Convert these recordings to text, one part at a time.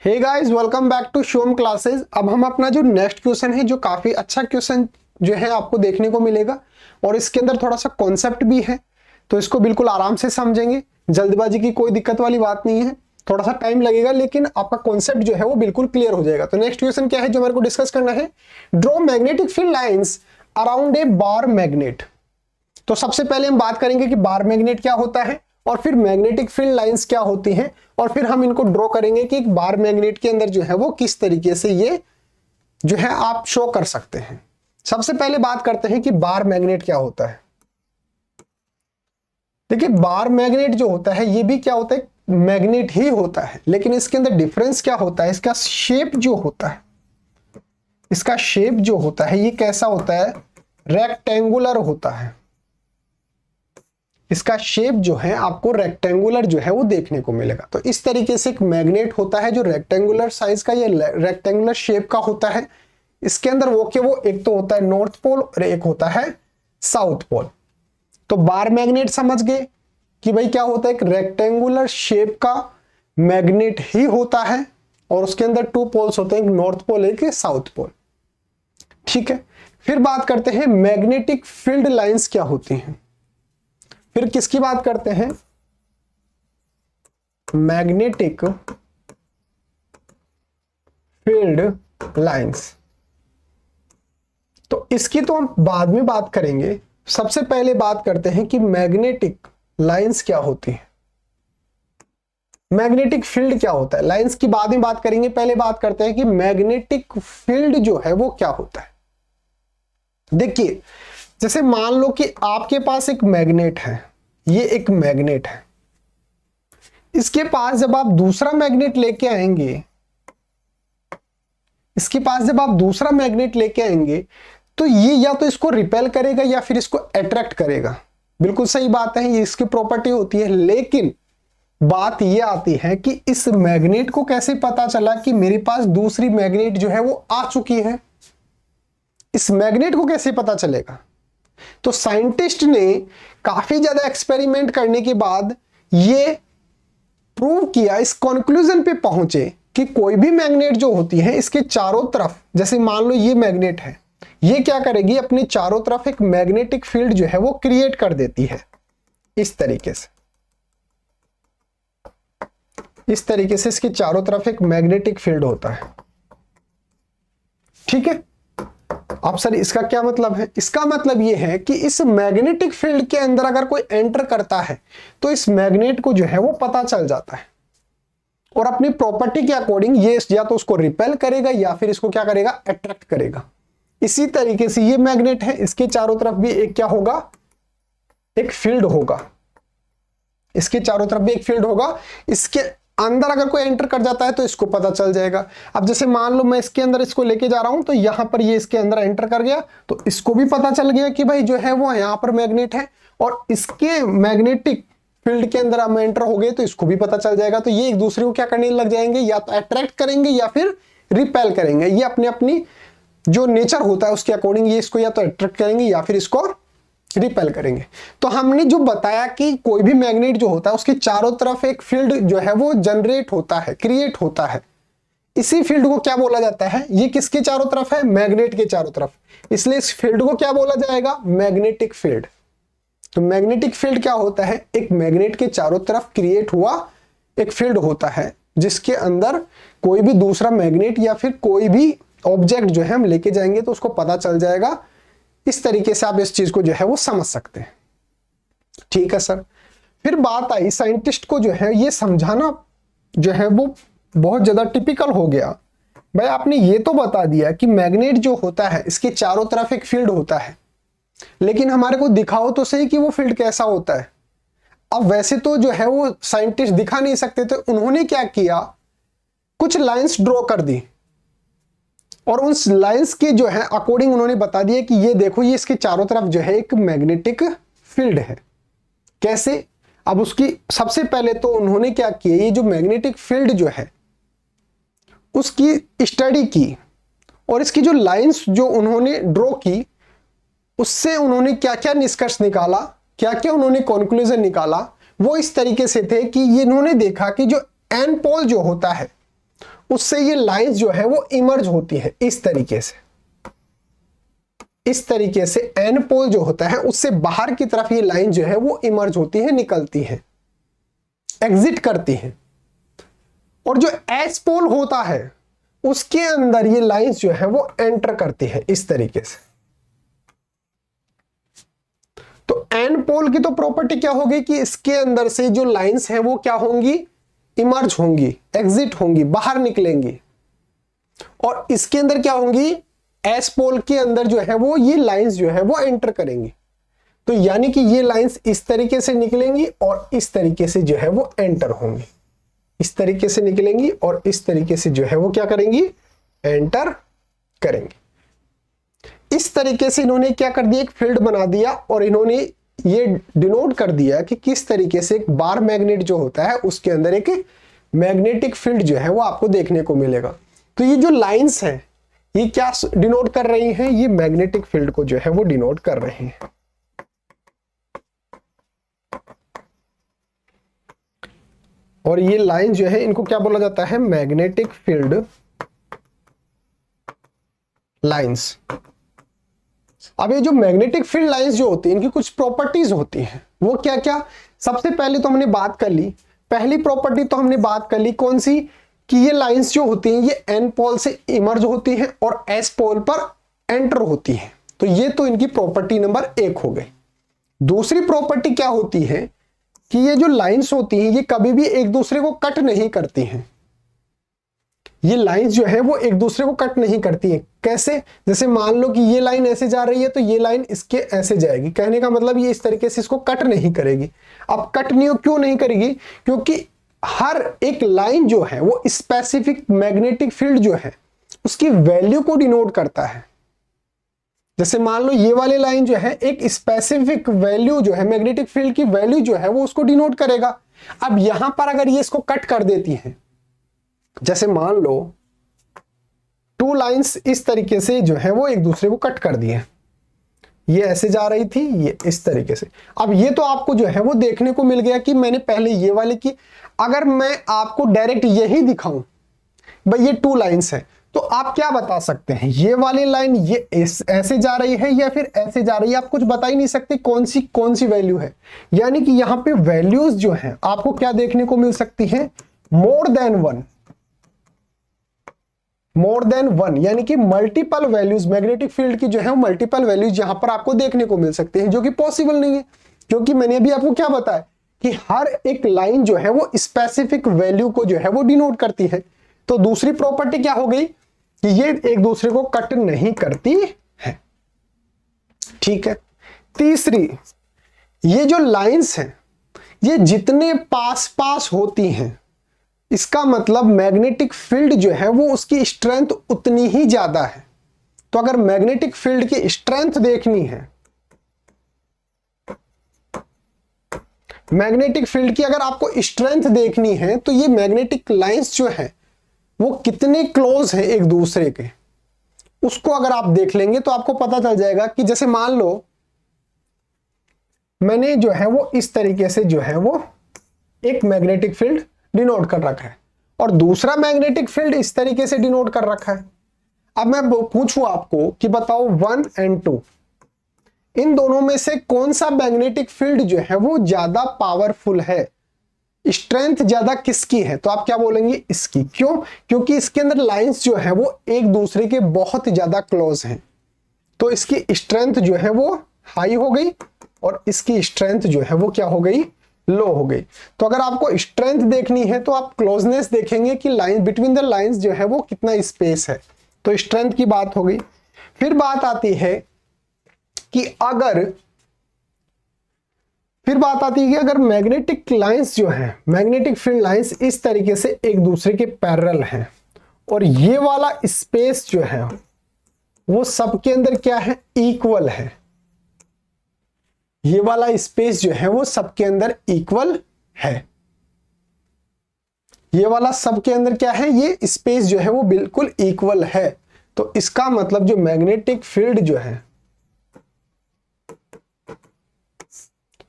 Hey guys, welcome back to Shom classes. अब हम अपना जो नेक्स्ट क्वेश्चन है, जो काफी अच्छा क्वेश्चन जो है आपको देखने को मिलेगा और इसके अंदर थोड़ा सा कॉन्सेप्ट भी है, तो इसको बिल्कुल आराम से समझेंगे। जल्दबाजी की कोई दिक्कत वाली बात नहीं है, थोड़ा सा टाइम लगेगा लेकिन आपका कॉन्सेप्ट जो है वो बिल्कुल क्लियर हो जाएगा। तो नेक्स्ट क्वेश्चन क्या है जो हमारे को डिस्कस करना है, draw magnetic field lines around a bar magnet. तो सबसे पहले हम बात करेंगे कि बार मैग्नेट क्या होता है और फिर मैग्नेटिक फील्ड लाइंस क्या होती हैं, और फिर हम इनको ड्रॉ करेंगे कि एक बार मैग्नेट के अंदर जो है वो किस तरीके से ये जो है आप शो कर सकते हैं। सबसे पहले बात करते हैं कि बार मैग्नेट क्या होता है। देखिए, बार मैग्नेट जो होता है ये भी क्या होता है, मैग्नेट ही होता है, लेकिन इसके अंदर डिफरेंस क्या होता है, इसका शेप जो होता है, इसका शेप जो होता है ये कैसा होता है, रेक्टेंगुलर होता है। इसका शेप जो है आपको रेक्टेंगुलर जो है वो देखने को मिलेगा। तो इस तरीके से एक मैग्नेट होता है जो रेक्टेंगुलर साइज का, ये रेक्टेंगुलर शेप का होता है। इसके अंदर वो एक तो होता है नॉर्थ पोल और एक होता है साउथ पोल। तो बार मैग्नेट समझ गए कि भाई क्या होता है, एक रेक्टेंगुलर शेप का मैग्नेट ही होता है और उसके अंदर टू पोल्स होते हैं, एक नॉर्थ पोल एक साउथ पोल। ठीक है, फिर बात करते हैं मैग्नेटिक फील्ड लाइंस क्या होती हैं। फिर किसकी बात करते हैं, मैग्नेटिक फील्ड लाइंस। तो इसकी तो हम बाद में बात करेंगे, सबसे पहले बात करते हैं कि मैग्नेटिक लाइंस क्या होती है, मैग्नेटिक फील्ड क्या होता है। लाइंस की बाद में बात करेंगे, पहले बात करते हैं कि मैग्नेटिक फील्ड जो है वो क्या होता है। देखिए, जैसे मान लो कि आपके पास एक मैग्नेट है, ये एक मैग्नेट है, इसके पास जब आप दूसरा मैग्नेट लेके आएंगे, इसके पास जब आप दूसरा मैग्नेट लेके आएंगे तो ये या तो इसको रिपेल करेगा या फिर इसको अट्रैक्ट करेगा। बिल्कुल सही बात है, ये इसकी प्रॉपर्टी होती है। लेकिन बात ये आती है कि इस मैग्नेट को कैसे पता चला कि मेरे पास दूसरी मैग्नेट जो है वो आ चुकी है, इस मैग्नेट को कैसे पता चलेगा। तो साइंटिस्ट ने काफी ज्यादा एक्सपेरिमेंट करने के बाद ये प्रूव किया, इस कंक्लूजन पे पहुंचे कि कोई भी मैग्नेट जो होती है इसके चारों तरफ, जैसे मान लो ये मैग्नेट है, ये क्या करेगी, अपने चारों तरफ एक मैग्नेटिक फील्ड जो है वो क्रिएट कर देती है। इस तरीके से, इस तरीके से इसके चारों तरफ एक मैग्नेटिक फील्ड होता है। ठीक है, अब सर इसका क्या मतलब है, इसका मतलब यह है कि इस मैग्नेटिक फील्ड के अंदर अगर कोई एंटर करता है तो इस मैग्नेट को जो है वो पता चल जाता है और अपनी प्रॉपर्टी के अकॉर्डिंग ये या तो उसको रिपेल करेगा या फिर इसको क्या करेगा, अट्रैक्ट करेगा। इसी तरीके से ये मैग्नेट है, इसके चारों तरफ भी एक क्या होगा, एक फील्ड होगा, इसके चारों तरफ भी एक फील्ड होगा। इसके अंदर अगर कोई एंटर कर जाता है तो इसको पता चल जाएगा। अब जैसे मान लो मैं इसके अंदर इसको लेके जा रहा हूं, तो यहां पर ये इसके अंदर एंटर कर गया तो इसको भी पता चल गया कि भाई जो है वो यहां पर मैग्नेट है, और इसके मैग्नेटिक फील्ड के अंदर हम एंटर हो गए तो इसको भी पता चल जाएगा। तो ये एक दूसरे को क्या करने लग जाएंगे, या तो अट्रैक्ट करेंगे या फिर रिपेल करेंगे। ये अपनी अपनी जो नेचर होता है उसके अकॉर्डिंग ये इसको या तो अट्रैक्ट करेंगे या फिर इसको रिपेल करेंगे। तो हमने जो बताया कि कोई भी मैग्नेट जो होता है उसके चारों तरफ एक फील्ड जो है वो जनरेट होता है, क्रिएट होता है। इसी फील्ड को क्या बोला जाता है, ये किसके चारों तरफ है, मैग्नेट के चारों तरफ, इसलिए इस फील्ड को क्या बोला जाएगा, मैग्नेटिक फील्ड। तो मैग्नेटिक फील्ड क्या होता है, एक मैग्नेट के चारों तरफ क्रिएट हुआ एक फील्ड होता है जिसके अंदर कोई भी दूसरा मैग्नेट या फिर कोई भी ऑब्जेक्ट जो है हम लेके जाएंगे तो उसको पता चल जाएगा। इस तरीके से आप इस चीज को जो है वो समझ सकते हैं। ठीक है सर, फिर बात आई साइंटिस्ट को जो है ये समझाना जो है वो बहुत ज्यादा टिपिकल हो गया। भाई आपने ये तो बता दिया कि मैग्नेट जो होता है इसके चारों तरफ एक फील्ड होता है, लेकिन हमारे को दिखाओ तो सही कि वो फील्ड कैसा होता है। अब वैसे तो जो है वो साइंटिस्ट दिखा नहीं सकते थे, उन्होंने क्या किया, कुछ लाइंस ड्रॉ कर दी और उस लाइंस के जो है अकॉर्डिंग उन्होंने बता दिया कि ये देखो ये इसके चारों तरफ जो है एक मैग्नेटिक फील्ड है। कैसे, अब उसकी सबसे पहले तो उन्होंने क्या किया, ये जो मैग्नेटिक फील्ड जो है उसकी स्टडी की और इसकी जो लाइंस जो उन्होंने ड्रॉ की उससे उन्होंने क्या क्या निष्कर्ष निकाला, क्या क्या उन्होंने कंक्लूजन निकाला, वो इस तरीके से थे कि ये इन्होंने देखा कि जो एन पोल जो होता है उससे ये लाइंस जो है वो इमर्ज होती है इस तरीके से। इस तरीके से एन पोल जो होता है उससे बाहर की तरफ ये लाइन जो है वो इमर्ज होती है, निकलती है, एग्जिट करती है। और जो एस पोल होता है उसके अंदर ये लाइंस जो है वो एंटर करती है इस तरीके से। तो एन पोल की तो प्रॉपर्टी क्या होगी कि इसके अंदर से जो लाइंस है वो क्या होंगी, इमर्ज होंगी, एग्जिट होंगी, बाहर निकलेंगी। और इसके अंदर क्या होंगी, एस पोल के अंदर जो है वो ये लाइंस जो है वो एंटर करेंगी। तो यानी कि ये लाइंस इस तरीके से निकलेंगी और इस तरीके से जो है वो एंटर होंगी। इस तरीके से निकलेंगी और इस तरीके से जो है वो क्या करेंगी, एंटर करेंगे। इस तरीके से इन्होंने क्या कर दिया, एक फील्ड बना दिया और इन्होंने ये डिनोट कर दिया कि किस तरीके से एक बार मैग्नेट जो होता है उसके अंदर एक मैग्नेटिक फील्ड जो है वो आपको देखने को मिलेगा। तो ये जो लाइंस हैं ये क्या डिनोट कर रही हैं, ये मैग्नेटिक फील्ड को जो है वो डिनोट कर रहे हैं। और ये लाइन जो है इनको क्या बोला जाता है, मैग्नेटिक फील्ड लाइंस। अब ये जो मैग्नेटिक फील्ड लाइंस जो होती हैं इनकी कुछ प्रॉपर्टीज होती हैं, वो क्या क्या। सबसे पहले तो हमने बात कर ली, पहली प्रॉपर्टी तो हमने बात कर ली कौन सी, कि ये लाइंस जो होती हैं ये एन पोल से इमर्ज होती हैं और एस पोल पर एंटर होती हैं। तो ये तो इनकी प्रॉपर्टी नंबर 1 हो गई। दूसरी प्रॉपर्टी क्या होती है कि ये जो लाइंस होती हैं ये कभी भी एक दूसरे को कट नहीं करती हैं। ये लाइंस जो है वो एक दूसरे को कट नहीं करती है। कैसे, जैसे मान लो कि ये लाइन ऐसे जा रही है तो ये लाइन इसके ऐसे जाएगी, कहने का मतलब ये इस तरीके से इसको कट नहीं करेगी। अब कट नहीं, क्यों नहीं करेगी, क्योंकि हर एक लाइन जो है वो स्पेसिफिक मैग्नेटिक फील्ड जो है उसकी वैल्यू को डिनोट करता है। जैसे मान लो ये वाली लाइन जो है एक स्पेसिफिक वैल्यू जो है मैग्नेटिक फील्ड की वैल्यू जो है वो उसको डिनोट करेगा। अब यहां पर अगर ये इसको कट कर देती है, जैसे मान लो 2 लाइंस इस तरीके से जो है वो एक दूसरे को कट कर दिए, ये ऐसे जा रही थी, ये इस तरीके से। अब ये तो आपको जो है वो देखने को मिल गया कि मैंने पहले ये वाले की, अगर मैं आपको डायरेक्ट यही दिखाऊं भाई ये 2 लाइंस है, तो आप क्या बता सकते हैं, ये वाली लाइन ये ऐसे जा रही है या फिर ऐसे जा रही है, आप कुछ बता ही नहीं सकते कौन सी वैल्यू है। यानी कि यहां पे वैल्यूज जो हैं आपको क्या देखने को मिल सकती हैं, मोर देन वन, यानी कि मल्टीपल वैल्यूज मैग्नेटिक फील्ड की जो है मल्टीपल वैल्यूज यहां पर आपको देखने को मिल सकते हैं, जो कि पॉसिबल नहीं है। क्योंकि मैंने अभी आपको क्या बताया कि हर एक लाइन जो है वो स्पेसिफिक वैल्यू को जो है वो डिनोट करती है। तो दूसरी प्रॉपर्टी क्या हो गई कि ये एक दूसरे को कट नहीं करती है। ठीक है। तीसरी, ये जो लाइंस हैं ये जितने पास होती हैं इसका मतलब मैग्नेटिक फील्ड जो है वो उसकी स्ट्रेंथ उतनी ही ज्यादा है। तो अगर मैग्नेटिक फील्ड की स्ट्रेंथ देखनी है, मैग्नेटिक फील्ड की अगर आपको स्ट्रेंथ देखनी है तो ये मैग्नेटिक लाइंस जो है वो कितने क्लोज है एक दूसरे के, उसको अगर आप देख लेंगे तो आपको पता चल जाएगा कि जैसे मान लो मैंने जो है वो इस तरीके से जो है वो एक मैग्नेटिक फील्ड डिनोट कर रखा है और दूसरा मैग्नेटिक फील्ड इस तरीके से डिनोट कर रखा है। अब मैं पूछूं आपको कि बताओ 1 और 2 इन दोनों में से कौन सा मैग्नेटिक फील्ड जो है वो ज्यादा पावरफुल है, स्ट्रेंथ ज्यादा किसकी है, तो आप क्या बोलेंगे, इसकी। क्यों, क्योंकि इसके अंदर लाइंस जो है वो एक दूसरे के बहुत ज्यादा क्लोज हैं, तो इसकी स्ट्रेंथ जो है वो हाई हो गई और इसकी स्ट्रेंथ जो है वो क्या हो गई, लो हो गई। तो अगर आपको स्ट्रेंथ देखनी है तो आप क्लोजनेस देखेंगे कि लाइन बिटवीन द लाइंस जो है वो कितना स्पेस है, तो स्ट्रेंथ की बात हो गई। फिर बात आती है कि अगर मैग्नेटिक लाइंस जो है मैग्नेटिक फील्ड लाइंस इस तरीके से एक दूसरे के पैरेलल हैं और ये वाला स्पेस जो है वो सबके अंदर क्या है, इक्वल है। ये वाला स्पेस जो है वो सबके अंदर इक्वल है, ये वाला सबके अंदर क्या है, ये स्पेस जो है वो बिल्कुल इक्वल है। तो इसका मतलब जो मैग्नेटिक फील्ड जो है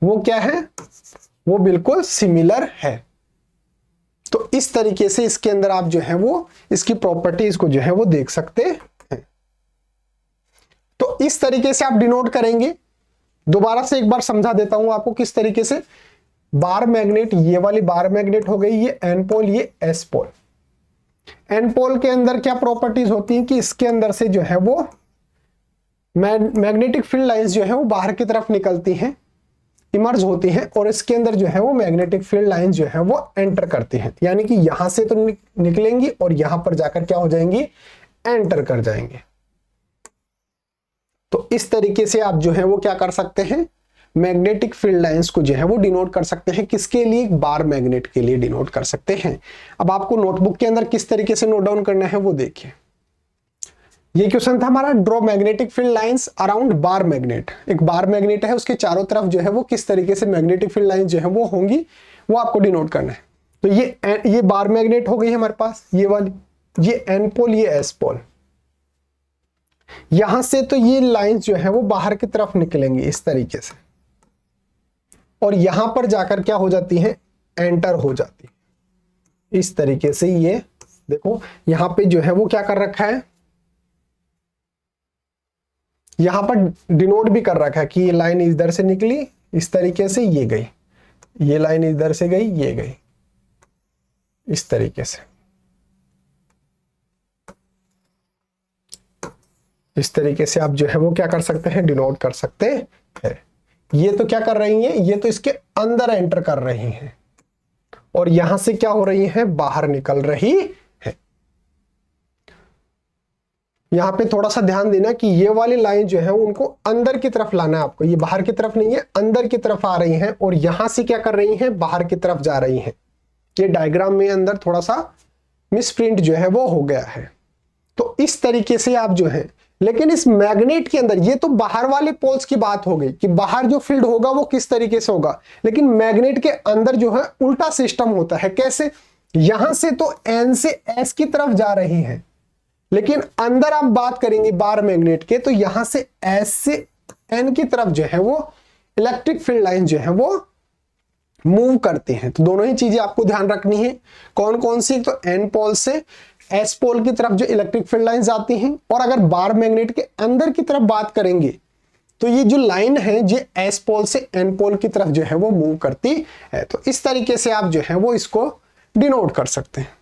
वो क्या है, वो बिल्कुल सिमिलर है। तो इस तरीके से इसके अंदर आप जो है वो इसकी प्रॉपर्टीज को जो है वो देख सकते हैं। तो इस तरीके से आप डिनोट करेंगे। दोबारा से एक बार समझा देता हूं आपको किस तरीके से। बार मैग्नेट, ये वाली बार मैग्नेट हो गई, ये एन पोल, ये एस पोल। एन पोल के अंदर क्या प्रॉपर्टीज होती हैं कि इसके अंदर से जो है वो मैग्नेटिक फील्ड लाइंस जो है वो बाहर की तरफ निकलती हैं, इमर्ज होती हैं, और इसके अंदर जो है वो मैग्नेटिक फील्ड लाइंस जो है वो एंटर करती हैं। यानी कि यहां से तो निकलेंगी और यहां पर जाकर क्या हो जाएंगी, एंटर कर जाएंगे। तो इस तरीके से आप जो है वो क्या कर सकते हैं, मैग्नेटिक फील्ड लाइंस को जो है वो डिनोट कर सकते हैं। किसके लिए, बार मैग्नेट के लिए डिनोट कर सकते हैं। अब आपको नोटबुक के अंदर किस तरीके से नोट डाउन करना है वो देखिए। ये क्वेश्चन था हमारा, draw magnetic field lines around bar magnet. एक बार मैग्नेट है, उसके चारों तरफ जो है वो किस तरीके से मैग्नेटिक फील्ड लाइंस जो है वो होंगी, वो आपको डिनोट करना है। तो ये बार मैग्नेट हो गई है हमारे पास, ये वाली, ये एन पोल, ये एस पोल। यहां से तो ये लाइंस जो है वो बाहर की तरफ निकलेंगी इस तरीके से, और यहां पर जाकर क्या हो जाती है, एंटर हो जाती है इस तरीके से। ये देखो यहां पे जो है वो क्या कर रखा है, यहां पर डिनोट भी कर रखा है कि ये लाइन इधर से निकली इस तरीके से, ये गई, ये लाइन इधर से गई, ये गई इस तरीके से। इस तरीके से आप जो है वो क्या कर सकते हैं, डिनोट कर सकते हैं। ये तो क्या कर रही हैं, ये तो इसके अंदर एंटर कर रही हैं, और यहां से क्या हो रही है, बाहर निकल रही है। यहां पे थोड़ा सा ध्यान देना कि ये वाली लाइन जो है उनको अंदर की तरफ लाना है आपको, ये बाहर की तरफ नहीं है, अंदर की तरफ आ रही हैं, और यहां से क्या कर रही हैं, बाहर की तरफ जा रही हैं। ये डायग्राम में अंदर थोड़ा सा मिसप्रिंट जो है वो हो गया है। तो इस तरीके से आप जो है, लेकिन इस मैग्नेट के अंदर, ये तो बाहर वाले पोल्स की बात हो गई कि बाहर जो फील्ड होगा वो किस तरीके से होगा, लेकिन मैग्नेट के अंदर जो है उल्टा सिस्टम होता है। कैसे, यहां से तो एन से एस की तरफ जा रही है, लेकिन अंदर आप बात करेंगे बार मैग्नेट के, तो यहां से एस से एन की तरफ जो है वो इलेक्ट्रिक फील्ड लाइन जो है वो मूव करते हैं। तो दोनों ही चीजें आपको ध्यान रखनी है। कौन कौन सी, तो एन पोल से एस पोल की तरफ जो इलेक्ट्रिक फील्ड लाइंस आती हैं, और अगर बार मैग्नेट के अंदर की तरफ बात करेंगे तो ये जो लाइन है ये एस पोल से एन पोल की तरफ जो है वो मूव करती है। तो इस तरीके से आप जो है वो इसको डिनोट कर सकते हैं।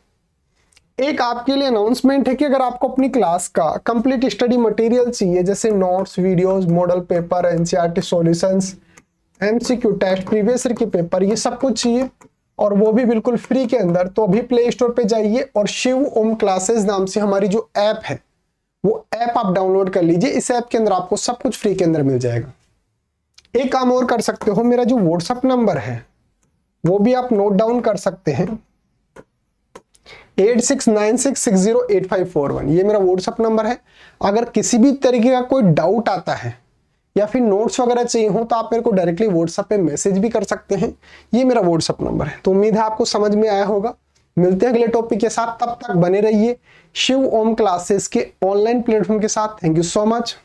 एक आपके लिए अनाउंसमेंट है कि अगर आपको अपनी क्लास का कंप्लीट स्टडी मटेरियल चाहिए, जैसे notes, videos, model paper, NCERT solutions, MCQ test, previous year के पेपर, ये सब कुछ चाहिए, और वो भी बिल्कुल फ्री के अंदर, तो अभी प्ले स्टोर पे जाइए और शिव ओम क्लासेस नाम से हमारी जो ऐप है वो ऐप आप डाउनलोड कर लीजिए। इस ऐप के अंदर आपको सब कुछ फ्री के अंदर मिल जाएगा। एक काम और कर सकते हो, मेरा जो व्हाट्सएप नंबर है वो भी आप नोट डाउन कर सकते हैं, 8696608541, ये मेरा व्हाट्सएप नंबर है। अगर किसी भी तरीके का कोई डाउट आता है या फिर नोट्स वगैरह चाहिए हो तो आप मेरे को डायरेक्टली व्हाट्सएप पे मैसेज भी कर सकते हैं। ये मेरा व्हाट्सएप नंबर है। तो उम्मीद है आपको समझ में आया होगा। मिलते हैं अगले टॉपिक के साथ, तब तक बने रहिए शिव ओम क्लासेस के ऑनलाइन प्लेटफॉर्म के साथ। Thank you so much.